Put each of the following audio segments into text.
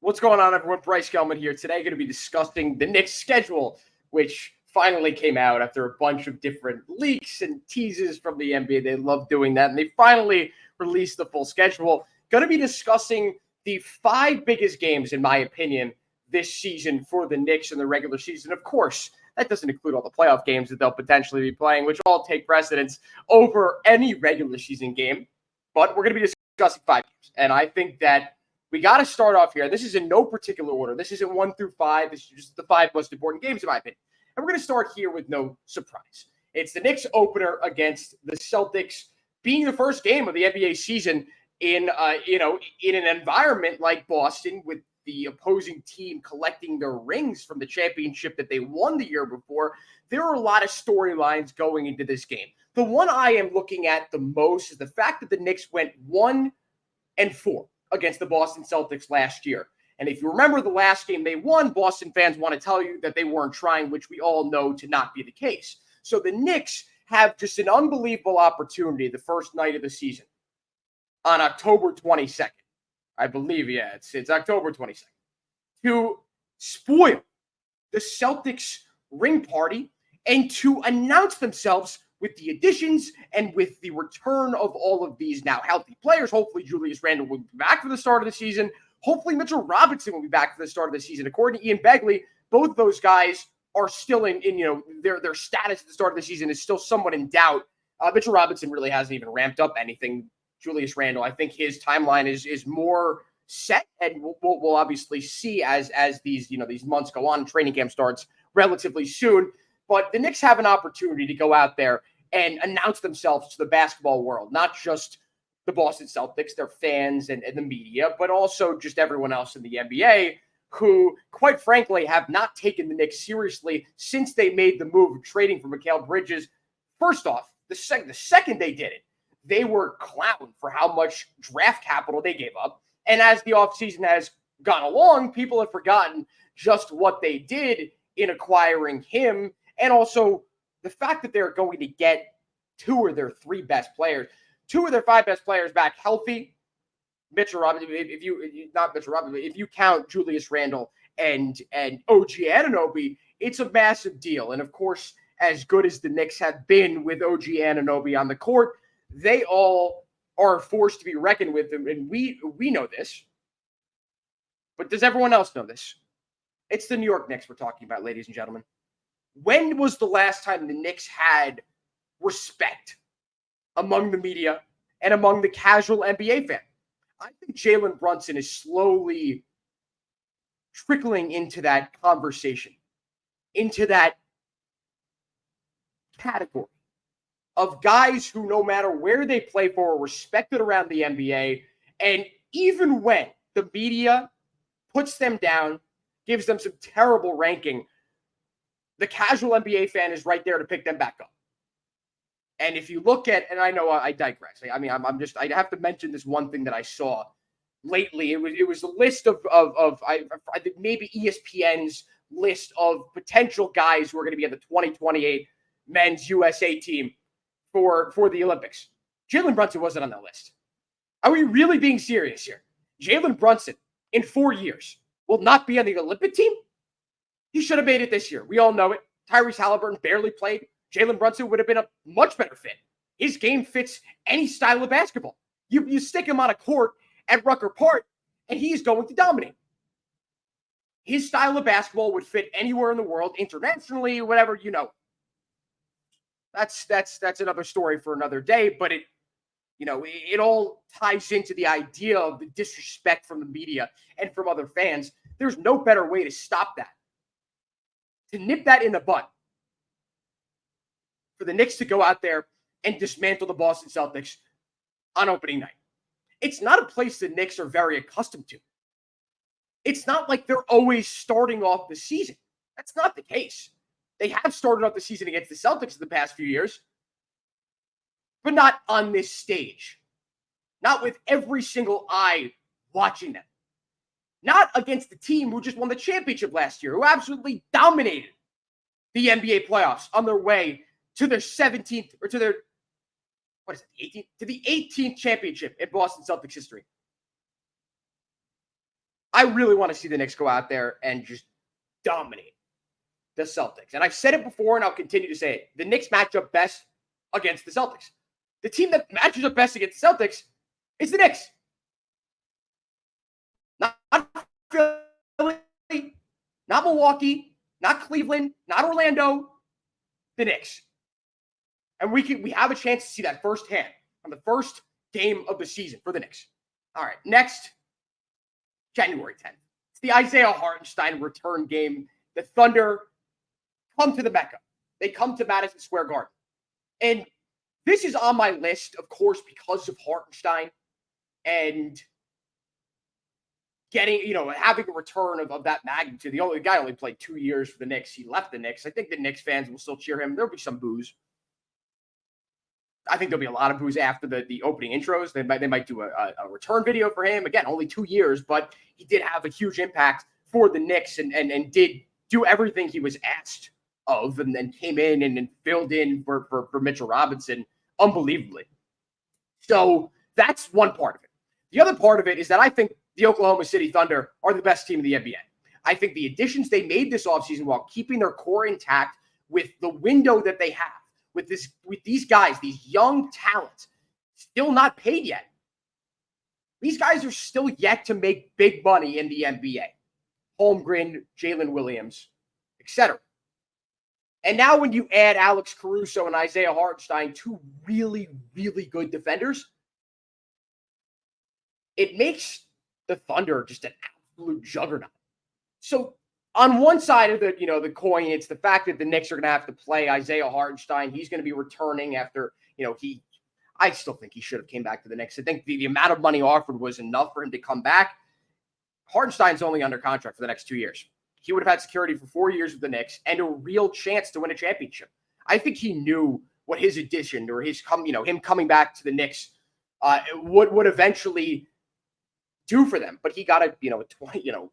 What's going on, everyone? Bryce Gelman here. Today, going to be discussing the Knicks schedule, which finally came out after a bunch of different leaks and teases from the NBA. They love doing that, and they finally released the full schedule. Going to be discussing the 5 biggest games, in my opinion, this season for the Knicks in the regular season. Of course, that doesn't include all the playoff games that they'll potentially be playing, which all take precedence over any regular season game. But we're going to be discussing 5 games, and I think that we got to start off here. This is in no particular order. This isn't 1 through 5. This is just the 5 most important games, in my opinion. And we're going to start here with no surprise. It's the Knicks opener against the Celtics, being the first game of the NBA season in an environment like Boston, with the opposing team collecting their rings from the championship that they won the year before. There are a lot of storylines going into this game. The one I am looking at the most is the fact that the Knicks went 1-4 against the Boston Celtics last year. And if you remember the last game they won, Boston fans want to tell you that they weren't trying, which we all know to not be the case. So the Knicks have just an unbelievable opportunity the first night of the season on October 22nd. I believe, it's October 22nd, to spoil the Celtics ring party and to announce themselves with the additions and with the return of all of these now healthy players. Hopefully Julius Randle will be back for the start of the season. Hopefully Mitchell Robinson will be back for the start of the season. According to Ian Begley, both those guys are still in their status at the start of the season is still somewhat in doubt. Mitchell Robinson really hasn't even ramped up anything. Julius Randle, I think his timeline is more set, and we'll obviously see as these months go on. Training camp starts relatively soon, but the Knicks have an opportunity to go out there and announce themselves to the basketball world, not just the Boston Celtics, their fans and the media, but also just everyone else in the NBA who, quite frankly, have not taken the Knicks seriously since they made the move of trading for Mikal Bridges. First off, the second they did it, they were clowned for how much draft capital they gave up. And as the offseason has gone along, people have forgotten just what they did in acquiring him, and also the fact that they're going to get 2 of their 3 best players, 2 of their 5 best players back healthy. Mitchell Robinson, if you count Julius Randle and OG Anunoby, it's a massive deal. And of course, as good as the Knicks have been with OG Anunoby on the court, they all are forced to be reckoned with them. And we know this. But does everyone else know this? It's the New York Knicks we're talking about, ladies and gentlemen. When was the last time the Knicks had respect among the media and among the casual NBA fan? I think Jalen Brunson is slowly trickling into that conversation, into that category of guys who, no matter where they play for, are respected around the NBA. And even when the media puts them down, gives them some terrible ranking, the casual NBA fan is right there to pick them back up. And if you look at, and I know I digress. I mean, I have to mention this one thing that I saw lately. It was a list of I think maybe ESPN's list of potential guys who are going to be on the 2028 men's USA team for the Olympics. Jalen Brunson wasn't on that list. Are we really being serious here? Jalen Brunson, in 4 years, will not be on the Olympic team? He should have made it this year. We all know it. Tyrese Halliburton barely played. Jalen Brunson would have been a much better fit. His game fits any style of basketball. You stick him on a court at Rucker Park, and he's going to dominate. His style of basketball would fit anywhere in the world, internationally, whatever, That's another story for another day, but it all ties into the idea of the disrespect from the media and from other fans. There's no better way to stop that, to nip that in the bud, for the Knicks to go out there and dismantle the Boston Celtics on opening night. It's not a place the Knicks are very accustomed to. It's not like they're always starting off the season. That's not the case. They have started off the season against the Celtics in the past few years, but not on this stage. Not with every single eye watching them. Not against the team who just won the championship last year, who absolutely dominated the NBA playoffs on their way to their 17th, or to their, 18th? To the 18th championship in Boston Celtics history. I really want to see the Knicks go out there and just dominate the Celtics. And I've said it before, and I'll continue to say it. The Knicks match up best against the Celtics. The team that matches up best against the Celtics is the Knicks. Not Philly, not Milwaukee, not Cleveland, not Orlando, the Knicks. And we have a chance to see that firsthand on the first game of the season for the Knicks. All right, next, January 10th. It's the Isaiah Hartenstein return game. The Thunder come to the Mecca. They come to Madison Square Garden. And this is on my list, of course, because of Hartenstein and getting, having a return of that magnitude. The guy only played 2 years for the Knicks. He left the Knicks. I think the Knicks fans will still cheer him. There'll be some boos. I think there'll be a lot of boos after the opening intros. They might do a return video for him. Again, only 2 years, but he did have a huge impact for the Knicks and did do everything he was asked of, and then came in and filled in for Mitchell Robinson unbelievably. So that's one part of it. The other part of it is that I think the Oklahoma City Thunder are the best team in the NBA. I think the additions they made this offseason while keeping their core intact with the window that they have, with these guys, these young talents, still not paid yet. These guys are still yet to make big money in the NBA. Holmgren, Jalen Williams, etc. And now when you add Alex Caruso and Isaiah Hartenstein, two really, really good defenders, it makes the Thunder just an absolute juggernaut. So on one side of the coin, it's the fact that the Knicks are going to have to play Isaiah Hartenstein. He's going to be returning after, I still think he should have came back to the Knicks. I think the amount of money offered was enough for him to come back. Hartenstein's only under contract for the next 2 years. He would have had security for 4 years with the Knicks and a real chance to win a championship. I think he knew what his addition or him coming back to the Knicks would eventually do for them. But he got a $20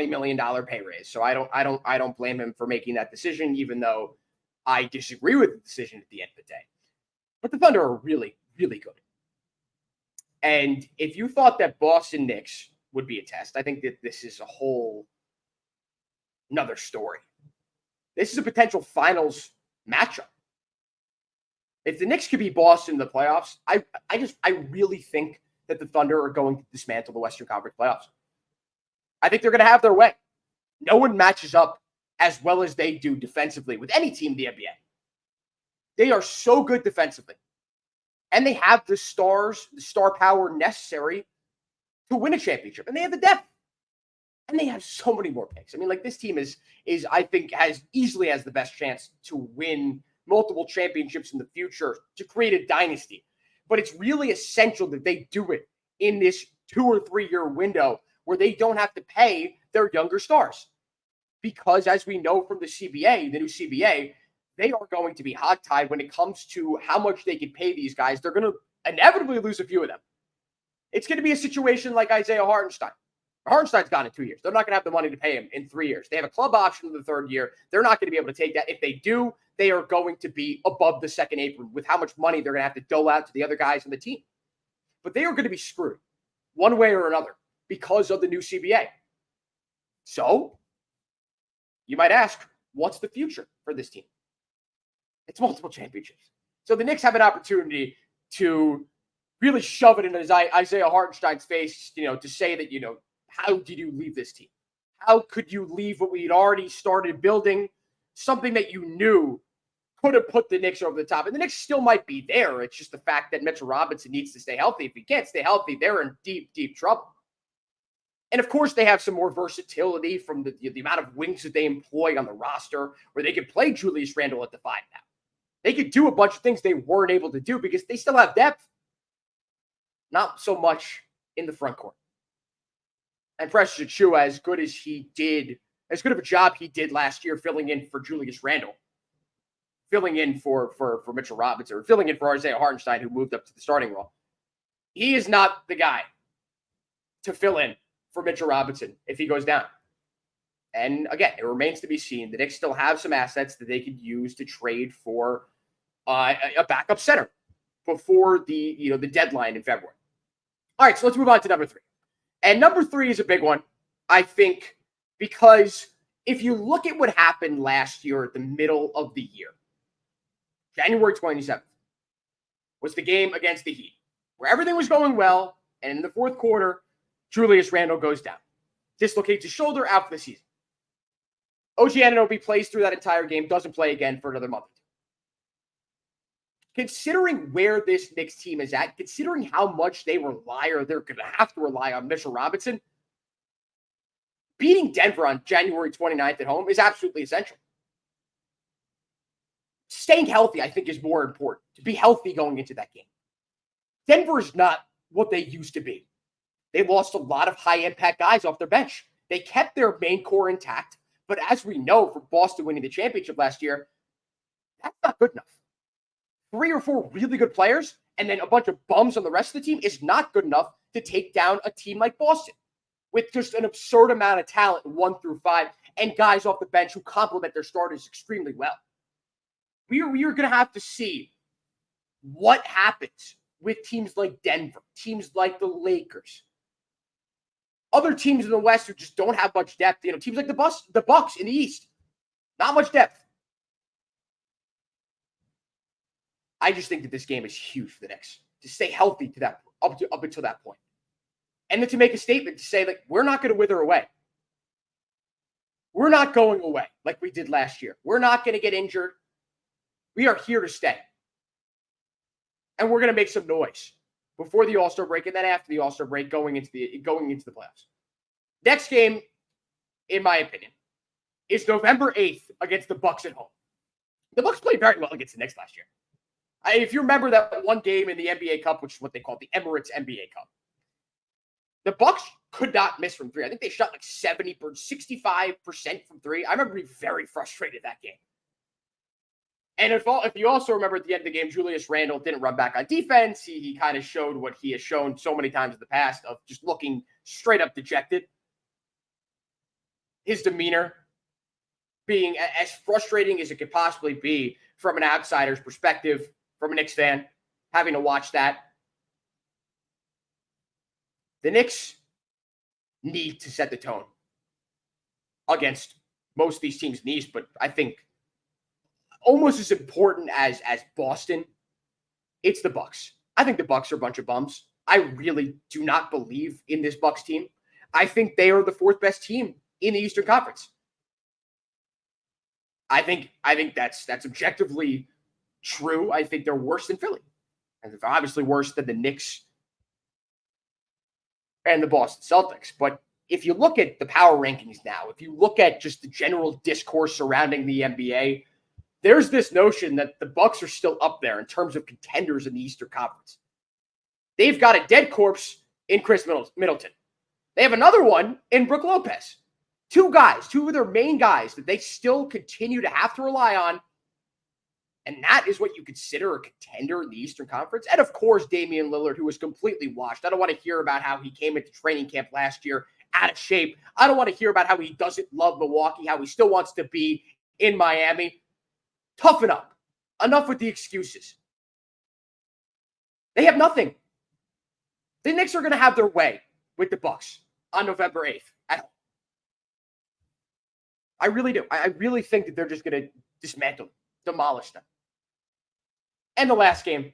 million pay raise. So I don't blame him for making that decision, even though I disagree with the decision at the end of the day. But the Thunder are really, really good. And if you thought that Boston Knicks would be a test, I think that this is a whole another story. This is a potential finals matchup. If the Knicks could beat Boston in the playoffs, I really think that the Thunder are going to dismantle the Western Conference playoffs. I think they're going to have their way. No one matches up as well as they do defensively with any team in the NBA. They are so good defensively. And they have the star power necessary to win a championship. And they have the depth. And they have so many more picks. I mean, this team is I think, has the best chance to win multiple championships in the future, to create a dynasty. But it's really essential that they do it in this 2 or 3 year window where they don't have to pay their younger stars. Because as we know from the CBA, the new CBA, they are going to be hogtied when it comes to how much they can pay these guys. They're going to inevitably lose a few of them. It's going to be a situation like Isaiah Hartenstein. Hartenstein's gone in 2 years. They're not going to have the money to pay him in 3 years. They have a club option in the 3rd year. They're not going to be able to take that. If they do, they are going to be above the second apron with how much money they're going to have to dole out to the other guys on the team. But they are going to be screwed one way or another because of the new CBA. So you might ask, what's the future for this team? It's multiple championships. So the Knicks have an opportunity to really shove it into Isaiah Hartenstein's face, to say that, how did you leave this team? How could you leave what we had already started building? Something that you knew could have put the Knicks over the top. And the Knicks still might be there. It's just the fact that Mitchell Robinson needs to stay healthy. If he can't stay healthy, they're in deep, deep trouble. And of course, they have some more versatility from the amount of wings that they employ on the roster, where they could play Julius Randle at the 5 now. They could do a bunch of things they weren't able to do because they still have depth. Not so much in the front court. And Precious Achiuwa, as good of a job he did last year filling in for Julius Randle, filling in for Mitchell Robinson, or filling in for Isaiah Hartenstein, who moved up to the starting role. He is not the guy to fill in for Mitchell Robinson if he goes down. And again, it remains to be seen. The Knicks still have some assets that they could use to trade for a backup center before the deadline in February. All right, so let's move on to number 3. And number 3 is a big one, I think, because if you look at what happened last year at the middle of the year, January 27th was the game against the Heat, where everything was going well, and in the fourth quarter, Julius Randle goes down. Dislocates his shoulder, out for the season. OG Anunoby plays through that entire game, doesn't play again for another month. Considering where this Knicks team is at, considering how much they rely or they're going to have to rely on Mitchell Robinson, beating Denver on January 29th at home is absolutely essential. Staying healthy, I think, is more important. To be healthy going into that game. Denver is not what they used to be. They lost a lot of high-impact guys off their bench. They kept their main core intact, but as we know from Boston winning the championship last year, that's not good enough. 3 or 4 really good players and then a bunch of bums on the rest of the team is not good enough to take down a team like Boston with just an absurd amount of talent 1 through 5 and guys off the bench who complement their starters extremely well. We are going to have to see what happens with teams like Denver, teams like the Lakers, other teams in the West who just don't have much depth. Teams like the Bucks in the East, not much depth. I just think that this game is huge for the Knicks to stay healthy to that up until that point, and then to make a statement to say, like, we're not going to wither away. We're not going away like we did last year. We're not going to get injured. We are here to stay, and we're going to make some noise before the All-Star break and then after the All-Star break, going into the playoffs. Next game, in my opinion, is November 8th against the Bucks at home. The Bucks played very well against the Knicks last year. If you remember that one game in the NBA Cup, which is what they call the Emirates NBA Cup, the Bucks could not miss from 3. I think they shot like 65% from 3. I remember being very frustrated that game. And if you also remember at the end of the game, Julius Randle didn't run back on defense. He kind of showed what he has shown so many times in the past of just looking straight up dejected. His demeanor being as frustrating as it could possibly be from an outsider's perspective, from a Knicks fan, having to watch that. The Knicks need to set the tone against most of these teams in the East, but I think almost as important as Boston, it's the Bucks. I think the Bucks are a bunch of bums. I really do not believe in this Bucks team. I think they are the 4th best team in the Eastern Conference. I think that's objectively true. I think they're worse than Philly. And they're obviously worse than the Knicks and the Boston Celtics. But if you look at the power rankings now, if you look at just the general discourse surrounding the NBA, there's this notion that the Bucks are still up there in terms of contenders in the Eastern Conference. They've got a dead corpse in Chris Middleton. They have another one in Brook Lopez. 2 of their main guys that they still continue to have to rely on. And that is what you consider a contender in the Eastern Conference. And of course, Damian Lillard, who was completely washed. I don't want to hear about how he came into training camp last year out of shape. I don't want to hear about how he doesn't love Milwaukee, how he still wants to be in Miami. Toughen up. Enough with the excuses. They have nothing. The Knicks are going to have their way with the Bucks on November 8th at home. I really do. I really think that they're just going to dismantle them, demolish them. And the last game,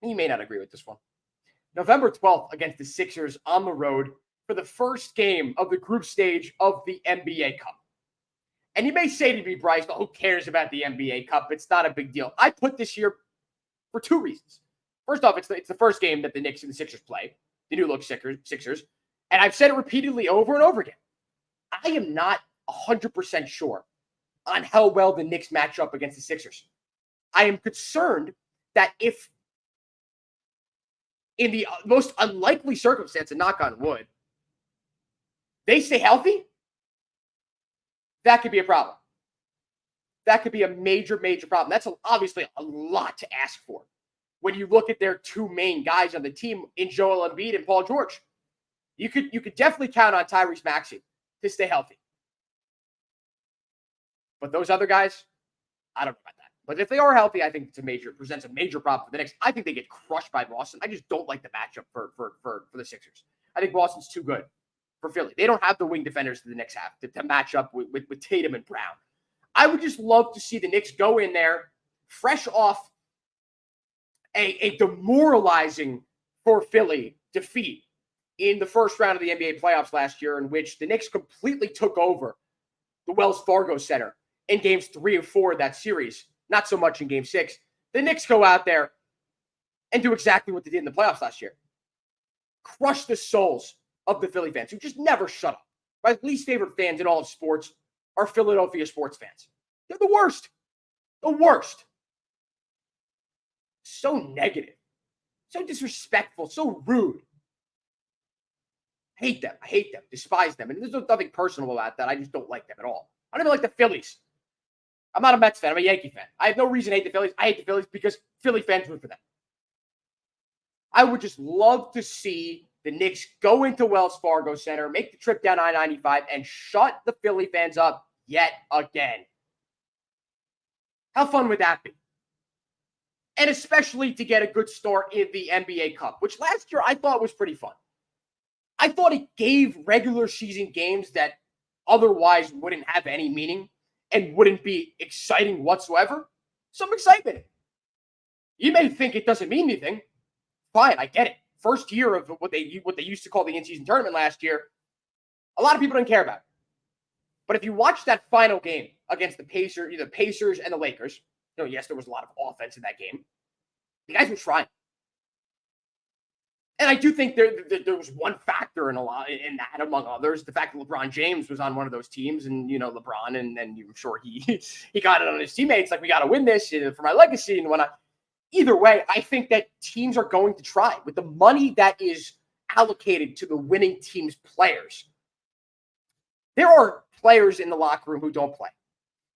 you may not agree with this one. November 12th against the Sixers on the road for the first game of the group stage of the NBA Cup. And you may say to me, Bryce, well, who cares about the NBA Cup? It's not a big deal. I put this here for 2 reasons. First off, it's the first game that the Knicks and the Sixers play, the new look Sixers. And I've said it repeatedly over and over again. I am not 100% sure on how well the Knicks match up against the Sixers. I am concerned that if in the most unlikely circumstance, and knock on wood, they stay healthy, that could be a problem. That could be a major, major problem. That's obviously a lot to ask for when you look at their 2 main guys on the team in Joel Embiid and Paul George. You could definitely count on Tyrese Maxey to stay healthy. But those other guys, I don't know about that. But if they are healthy, I think presents a major problem for the Knicks. I think they get crushed by Boston. I just don't like the matchup for the Sixers. I think Boston's too good for Philly. They don't have the wing defenders that the Knicks have to match up with Tatum and Brown. I would just love to see the Knicks go in there fresh off a demoralizing for Philly defeat in the first round of the NBA playoffs last year, in which the Knicks completely took over the Wells Fargo Center in games 3 and 4 of that series. Not so much in game 6. The Knicks go out there and do exactly what they did in the playoffs last year. Crush the souls of the Philly fans who just never shut up. My least favorite fans in all of sports are Philadelphia sports fans. They're the worst. The worst. So negative. So disrespectful. So rude. Hate them. I hate them. Despise them. And there's nothing personal about that. I just don't like them at all. I don't even like the Phillies. I'm not a Mets fan. I'm a Yankee fan. I have no reason to hate the Phillies. I hate the Phillies because Philly fans root for them. I would just love to see the Knicks go into Wells Fargo Center, make the trip down I-95, and shut the Philly fans up yet again. How fun would that be? And especially to get a good start in the NBA Cup, which last year I thought was pretty fun. I thought it gave regular season games that otherwise wouldn't have any meaning and wouldn't be exciting whatsoever some excitement. You may think it doesn't mean anything. Fine, I get it. First year of what they used to call the in-season tournament last year, a lot of people didn't care about it. But if you watch that final game against the Pacers and the Lakers, yes, there was a lot of offense in that game. The guys were trying. And I do think there was one factor in that, among others, the fact that LeBron James was on one of those teams, and LeBron, and I'm sure he got it on his teammates, like, we got to win this for my legacy and whatnot. Either way, I think that teams are going to try with the money that is allocated to the winning team's players. There are players in the locker room who don't play,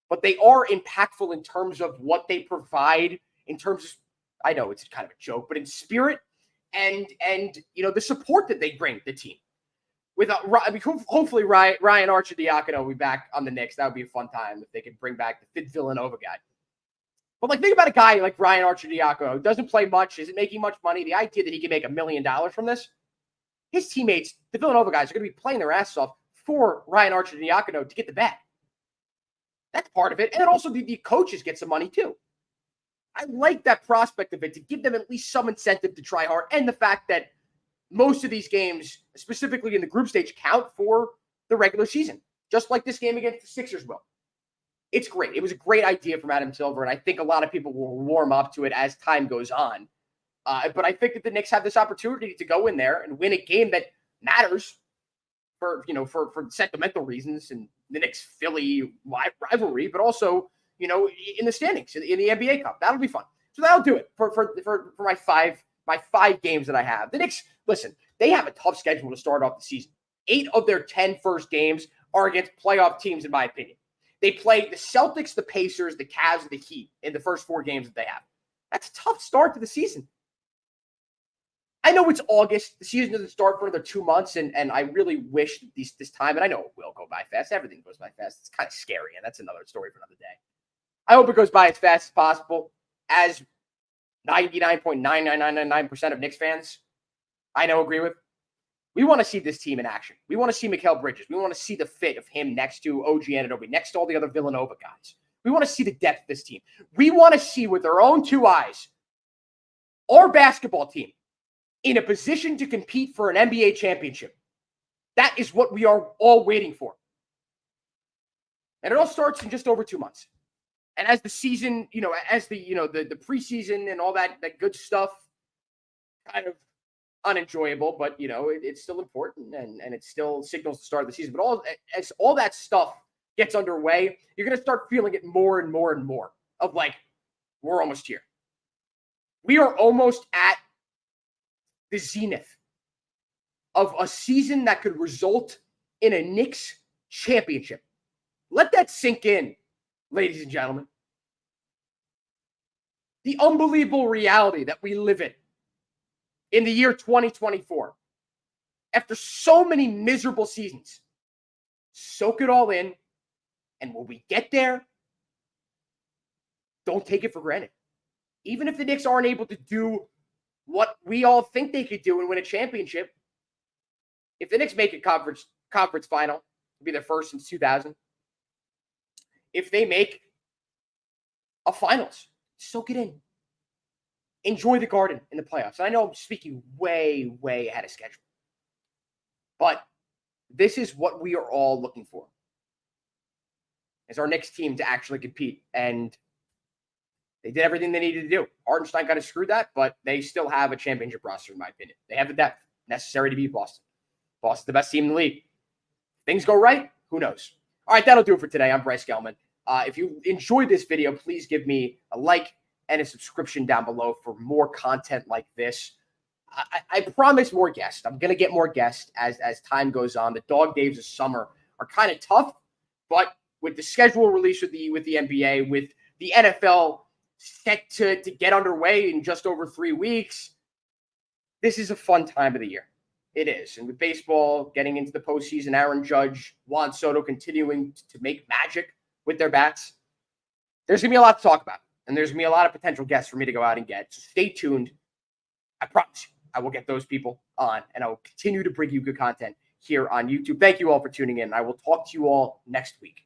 but they are impactful in terms of what they provide, in terms of, I know it's kind of a joke, but in spirit and the support that they bring the team. Hopefully Ryan Arcidiacono will be back on the Knicks. That would be a fun time if they could bring back the Fit Villanova guy. But think about a guy like Ryan Arcidiacono who doesn't play much, isn't making much money. The idea that he can make $1 million from this, his teammates, the Villanova guys, are going to be playing their asses off for Ryan Arcidiacono to get the bag. That's part of it. And then also the coaches get some money too. I like that prospect of it, to give them at least some incentive to try hard. And the fact that most of these games, specifically in the group stage, count for the regular season, just like this game against the Sixers will. It's great. It was a great idea from Adam Silver, and I think a lot of people will warm up to it as time goes on. But I think that the Knicks have this opportunity to go in there and win a game that matters for sentimental reasons and the Knicks-Philly rivalry, but also, in the standings in the NBA Cup. That'll be fun. So that'll do it for my five games that I have. The Knicks, listen, they have a tough schedule to start off the season. 8 of their 10 first games are against playoff teams, in my opinion. They play the Celtics, the Pacers, the Cavs, and the Heat in the first 4 games that they have. That's a tough start to the season. I know it's August. The season doesn't start for another 2 months, and I really wish this time, and I know it will go by fast. Everything goes by fast. It's kind of scary, and that's another story for another day. I hope it goes by as fast as possible, as 99.99999% of Knicks fans I know agree with. We want to see this team in action. We want to see Mikal Bridges. We want to see the fit of him next to OG Anunoby, next to all the other Villanova guys. We want to see the depth of this team. We want to see with our own 2 eyes our basketball team in a position to compete for an NBA championship. That is what we are all waiting for. And it all starts in just over 2 months. And as the season, as the preseason and all that good stuff kind of unenjoyable, but it's still important and it still signals the start of the season. But as all that stuff gets underway, you're going to start feeling it more and more and more of like, we're almost here. We are almost at the zenith of a season that could result in a Knicks championship. Let that sink in, ladies and gentlemen. The unbelievable reality that we live in the year 2024. After so many miserable seasons, soak it all in, and when we get there, don't take it for granted. Even if the Knicks aren't able to do what we all think they could do and win a championship, if the Knicks make a conference final, it'll be their first since 2000. If they make a finals, soak it in. Enjoy the Garden in the playoffs. And I know I'm speaking way, way ahead of schedule. But this is what we are all looking for. Is our Knicks team to actually compete. And they did everything they needed to do. Hartenstein kind of screwed that, but they still have a championship roster, in my opinion. They have the depth necessary to beat Boston. Boston's the best team in the league. Things go right, who knows? All right, that'll do it for today. I'm Bryce Gelman. If you enjoyed this video, please give me a like and a subscription down below for more content like this. I promise more guests. I'm going to get more guests as time goes on. The dog days of summer are kind of tough, but with the schedule release with the NBA, with the NFL set to get underway in just over 3 weeks, this is a fun time of the year. It is. And with baseball getting into the postseason, Aaron Judge, Juan Soto continuing to make magic with their bats, there's going to be a lot to talk about. And there's going to be a lot of potential guests for me to go out and get. So stay tuned. I promise you, I will get those people on, and I will continue to bring you good content here on YouTube. Thank you all for tuning in. I will talk to you all next week.